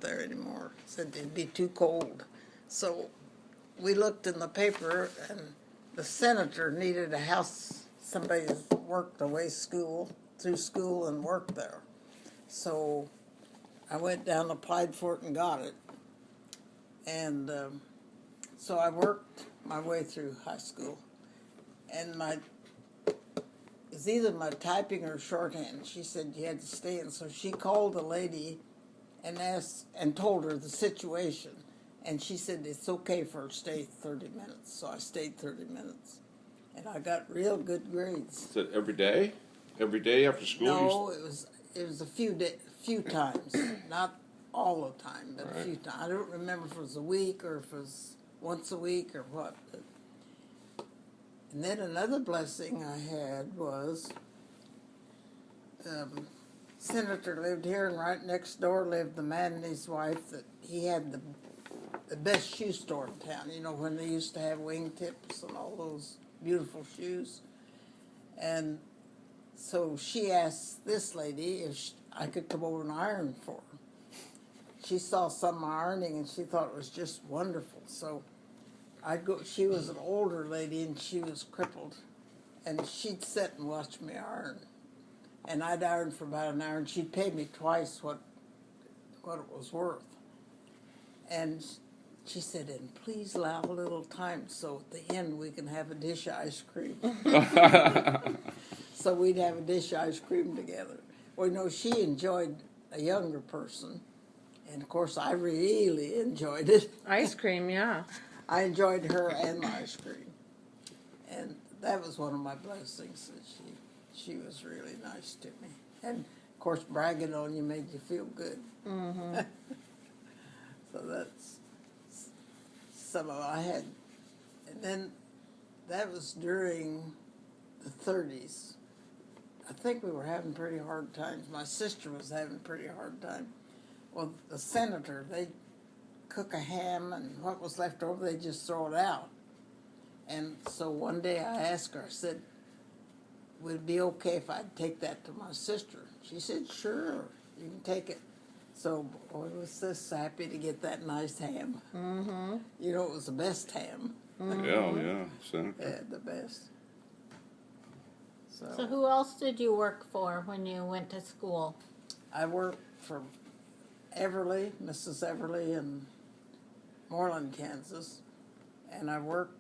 there anymore. Said it'd be too cold. So we looked in the paper, and the senator needed a house. Somebody that worked through school and worked there. So I went down, applied for it, and got it. And so I worked my way through high school. And it's either my typing or shorthand. She said you had to stay in. So she called the lady and asked and told her the situation. And she said it's okay for her to stay 30 minutes. So I stayed 30 minutes. And I got real good grades. Is that every day? Every day after school? No, it was a few times. Not all the time, but a few times. I don't remember if it was a week or if it was once a week or what. And then another blessing I had was Senator lived here, and right next door lived the man and his wife that he had the best shoe store in town. You know, when they used to have wingtips and all those beautiful shoes. And so she asked this lady if I could come over and iron for her. She saw some ironing and she thought it was just wonderful. So I'd go. She was an older lady and she was crippled, and she'd sit and watch me iron, and I'd iron for about an hour, and she'd pay me twice what it was worth. And she said, "And please allow a little time so at the end we can have a dish of ice cream." So we'd have a dish of ice cream together. Well, you know, she enjoyed a younger person, and of course I really enjoyed it. Ice cream, yeah. I enjoyed her and the ice cream. And that was one of my blessings, that she was really nice to me. And, of course, bragging on you made you feel good. Mm-hmm. So that's some of I had. And then that was during the 30s. I think we were having pretty hard times. My sister was having a pretty hard time. Well, the senator, they cook a ham, and what was left over, they just throw it out. And so one day I asked her, I said, would it be okay if I'd take that to my sister? She said, sure, you can take it. So boy, I was just happy to get that nice ham. Mm-hmm. You know, it was the best ham. Mm-hmm. Yeah, Senator. Yeah, the best. So who else did you work for when you went to school? I worked for Everly, Mrs. Everly in Moreland, Kansas, and I worked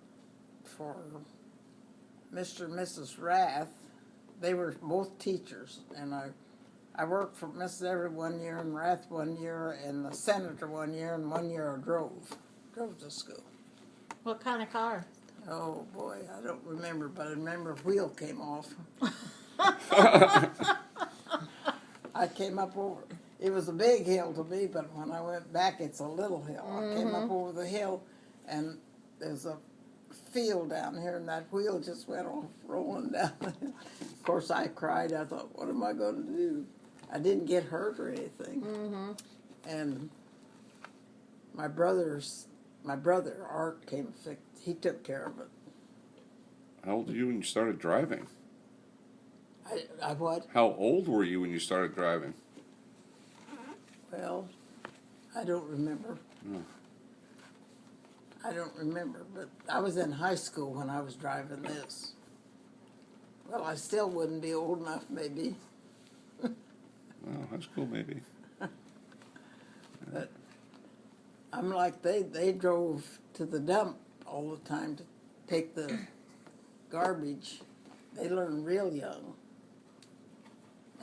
for Mr. and Mrs. Rath. They were both teachers, and I worked for Mrs. Everly 1 year, and Rath 1 year, and the senator 1 year, and 1 year I drove to school. What kind of car? Oh boy, I don't remember, but I remember a wheel came off. I came up over. It was a big hill to me, but when I went back, it's a little hill. I came up over the hill, and there's a field down here, and that wheel just went off rolling down. Of course, I cried. I thought, what am I going to do? I didn't get hurt or anything. Mm-hmm. And my brother, Art, came and fixed. He took care of it. How old were you when you started driving? I what? How old were you when you started driving? Well, I don't remember. No. I don't remember, but I was in high school when I was driving this. Well, I still wouldn't be old enough, maybe. Well, high school maybe. But I'm like they drove to the dump all the time to take the garbage. They learned real young.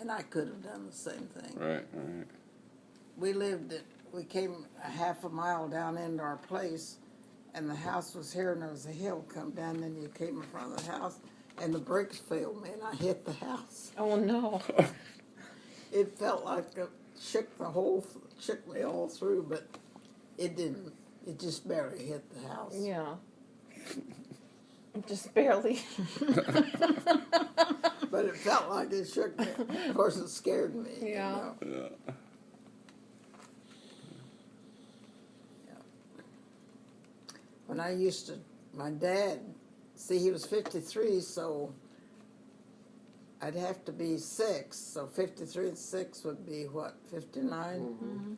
And I could have done the same thing. Right. We came a half a mile down into our place, and the house was here, and there was a hill come down, and you came in front of the house, and the brakes failed me, and I hit the house. Oh, no. It felt like it shook me all through, but it didn't. It just barely hit the house. Yeah. Just barely. But it felt like it shook me. Of course, it scared me. Yeah. You know? Yeah. When my dad, see, he was 53, so I'd have to be 6. So 53 and 6 would be what, 59? Mm-hmm.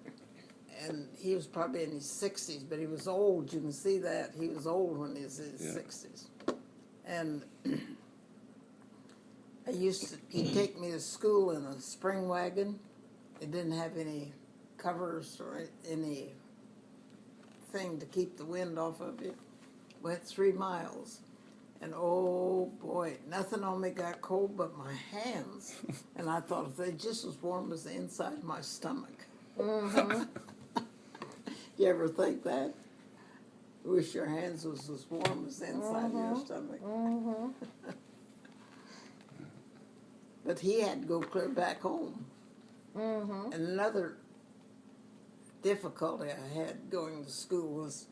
and he was probably in his 60s, but he was old. You can see that he was old when he was in his Yeah. 60s. And he'd take me to school in a spring wagon. It didn't have any covers or any thing to keep the wind off of it. Went 3 miles. And oh boy, nothing on me got cold but my hands. And I thought if they just as warm as the inside of my stomach. Mm-hmm. You ever think that? Wish your hands was as warm as the inside of your stomach. Mm-hmm. But he had to go clear back home. Mm-hmm. And another difficulty I had going to school was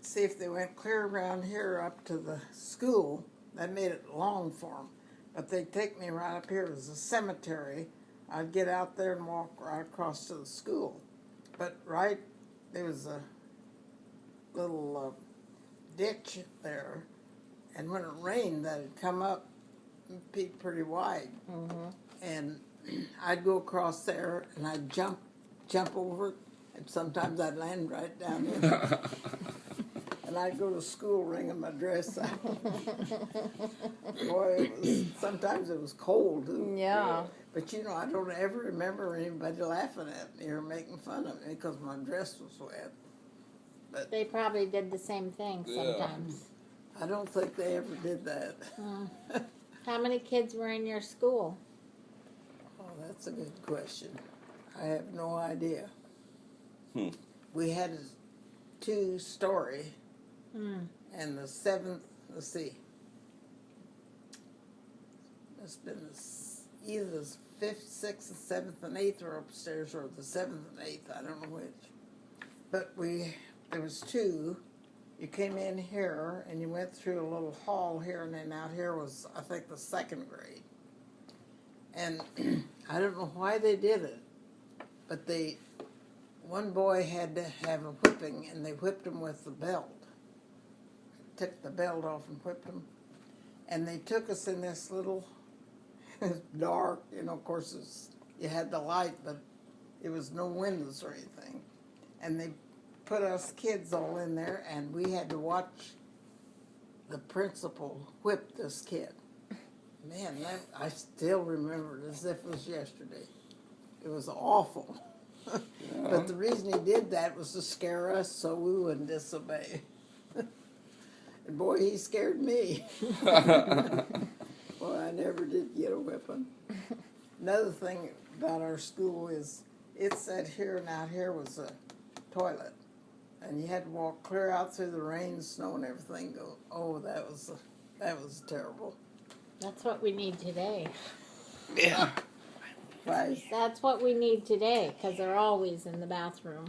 see if they went clear around here up to the school. That made it long for them. But they'd take me right up here. It was a cemetery. I'd get out there and walk right across to the school. But there was a little ditch there. And when it rained, that'd come up and be pretty wide. Mm-hmm. And I'd go across there and I'd jump over it. And sometimes I'd land right down there. And I'd go to school wringing my dress out. Boy, sometimes it was cold too. Yeah. But you know, I don't ever remember anybody laughing at me or making fun of me because my dress was wet. They probably did the same thing sometimes. I don't think they ever did that. How many kids were in your school? Oh, that's a good question. I have no idea. We had a 2-story, and the 7th, let's see, it's been either the 5th, 6th, and 7th, and 8th are upstairs, or the 7th and 8th, I don't know which. But there was 2. You came in here, and you went through a little hall here, and then out here was, I think, the 2nd grade. And I don't know why they did it, but one boy had to have a whipping, and they whipped him with the belt. Took the belt off and whipped him. And they took us in this little, dark, of course, you had the light, but it was no windows or anything. And they put us kids all in there, and we had to watch the principal whip this kid. Man, I still remember it as if it was yesterday. It was awful. But the reason he did that was to scare us so we wouldn't disobey. And boy, he scared me. Boy, I never did get a whipping. Another thing about our school is it said here and out here was a toilet. And you had to walk clear out through the rain, snow, and everything. That was terrible. That's what we need today. Yeah. Right. That's what we need today, because they're always in the bathroom.